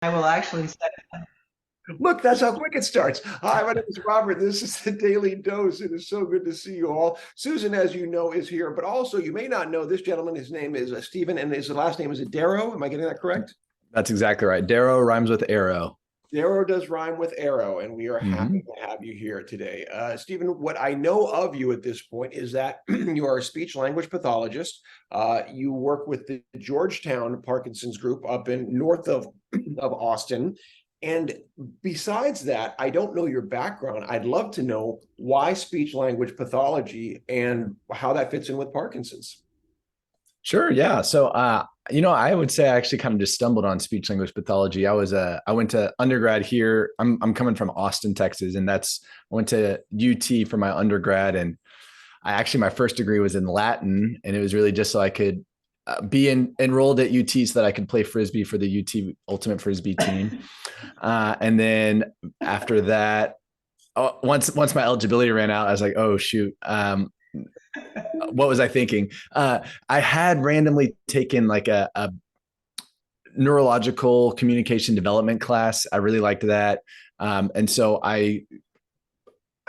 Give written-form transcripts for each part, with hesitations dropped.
I will actually say, Look, that's how quick it starts. Hi, my name is Robert. This is the Daily Dose. It is so good to see you all. Susan, as you know, is here, but also you may not know this gentleman. His name is Stephen, and his last name is Darrow. Am I getting that correct? That's exactly right. Darrow rhymes with arrow. Darrow does rhyme with arrow, and we are happy Hmm. to have you here today. Stephen, what I know of you at this point is that you are a speech language pathologist. You work with the Georgetown Parkinson's group up in north of Austin. And besides that, I don't know your background. I'd love to know why speech language pathology and how that fits in with Parkinson's. Sure. Yeah. So, I would say I actually kind of just stumbled on speech language pathology. I went to undergrad here. I'm coming from Austin, Texas, and I went to UT for my undergrad. And my first degree was in Latin, and it was really just so I could enrolled at UT so that I could play Frisbee for the UT Ultimate Frisbee team. And then after that, once my eligibility ran out, I was like, oh shoot, what was I thinking? I had randomly taken like a neurological communication development class. I really liked that, and so I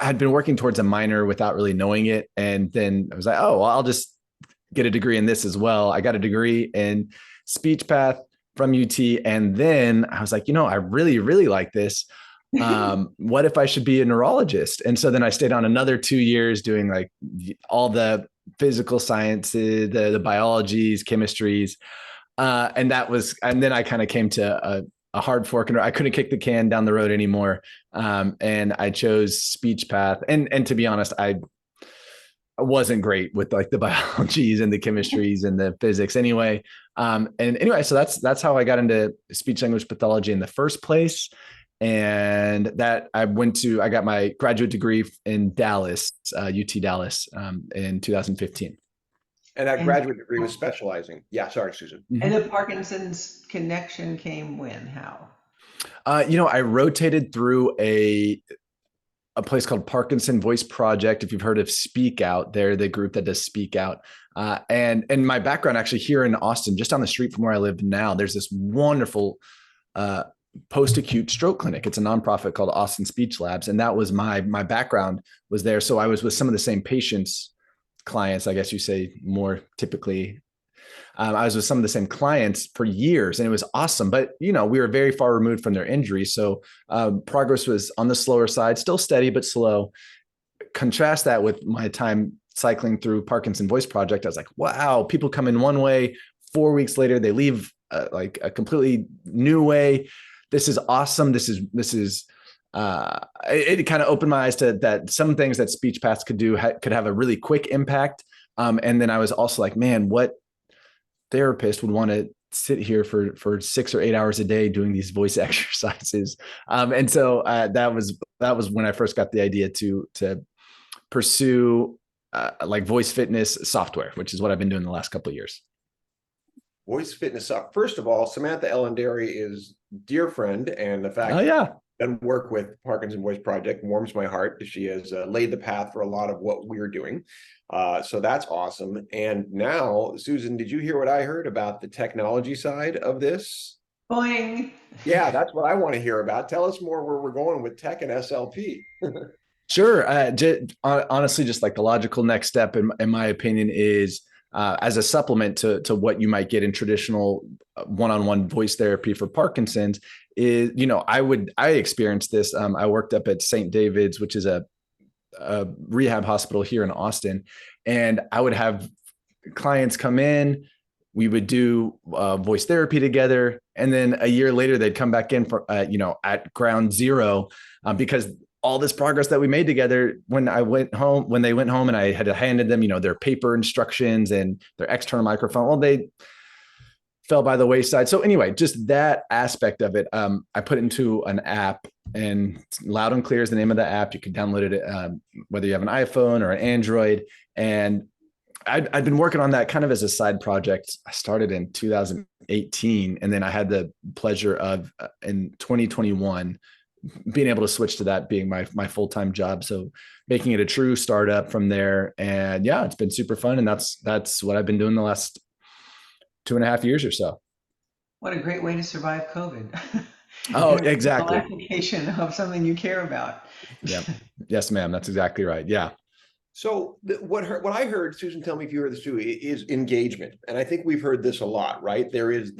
had been working towards a minor without really knowing it, and then I was like, oh, well, I'll just get a degree in this as well. I got a degree in speech path from UT, and then I was like, I really really like this. What if I should be a neurologist? And so then I stayed on another 2 years doing like all the physical sciences, the biologies, chemistries. And then I kind of came to a hard fork, and I couldn't kick the can down the road anymore. And I chose speech path. And to be honest, I wasn't great with like the biologies and the chemistries and the physics anyway. And anyway, so that's how I got into speech language pathology in the first place. And that I got my graduate degree in Dallas, UT Dallas, in 2015. And that and, graduate degree was specializing. Yeah, sorry, Susan. and Mhm. the Parkinson's connection came when? How? I rotated through a place called Parkinson Voice Project. If you've heard of Speak Out, they're the group that does Speak Out. And my background actually here in Austin, just down the street from where I live now, there's this wonderful uh, post-acute stroke clinic. It's a nonprofit called Austin Speech Labs, and that was my background was there. So I was with some of the same patients, clients, I guess you say more typically. I was with some of the same clients for years, and it was awesome. But we were very far removed from their injury, so progress was on the slower side, still steady but slow. Contrast that with my time cycling through Parkinson Voice Project. I was like, wow, people come in one way, 4 weeks later they leave like a completely new way. This is awesome. It kind of opened my eyes to that some things that speech paths could do could have a really quick impact. And then I was also like, man, what therapist would want to sit here for 6 or 8 hours a day doing these voice exercises? And so that was when I first got the idea to pursue like voice fitness software, which is what I've been doing the last couple of years. Voice fitness up. First of all, Samantha Ellendary is dear friend, and the Oh fact yeah. done work with Parkinson Voice Project warms my heart. She has laid the path for a lot of what we're doing. So that's awesome. And now, Susan, did you hear what I heard about the technology side of this? Boing. Yeah, that's what I want to hear about. Tell us more where we're going with tech and SLP. Sure. Honestly, just like the logical next step, in my opinion, is as a supplement to what you might get in traditional one-on-one voice therapy for Parkinson's. Is I experienced this. I worked up at St. David's, which is a rehab hospital here in Austin, and I would have clients come in. We would do voice therapy together, and then a year later they'd come back in for at ground zero, because all this progress that we made together, when they went home and I had handed them their paper instructions and their external microphone, well, they fell by the wayside. So anyway, just that aspect of it, I put into an app, and Loud and Clear is the name of the app. You can download it whether you have an iPhone or an Android. And I'd been working on that kind of as a side project. I started in 2018, and then I had the pleasure of in 2021 being able to switch to that being my full-time job. So making it a true startup from there. And yeah, it's been super fun. And that's what I've been doing the last 2.5 years or so. What a great way to survive COVID. Oh, a real exactly. application of something you care about. Yeah. Yes, ma'am. That's exactly right. Yeah. So what I heard, Susan, tell me if you heard this too, is engagement, and I think we've heard this a lot, right? There's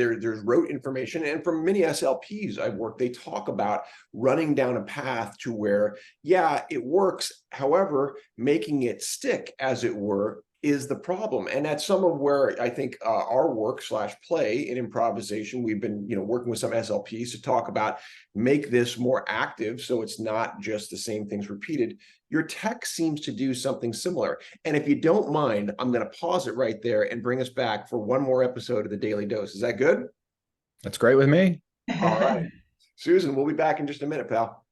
rote information, and from many SLPs I've worked, they talk about running down a path to where, yeah, it works. However, making it stick, as it were, is the problem. And that's some of where I think our work / play in improvisation. We've been, working with some SLPs to talk about make this more active, so it's not just the same things repeated. Your tech seems to do something similar. And if you don't mind, I'm going to pause it right there and bring us back for one more episode of the Daily Dose. Is that good? That's great with me. All right. Susan, we'll be back in just a minute, pal.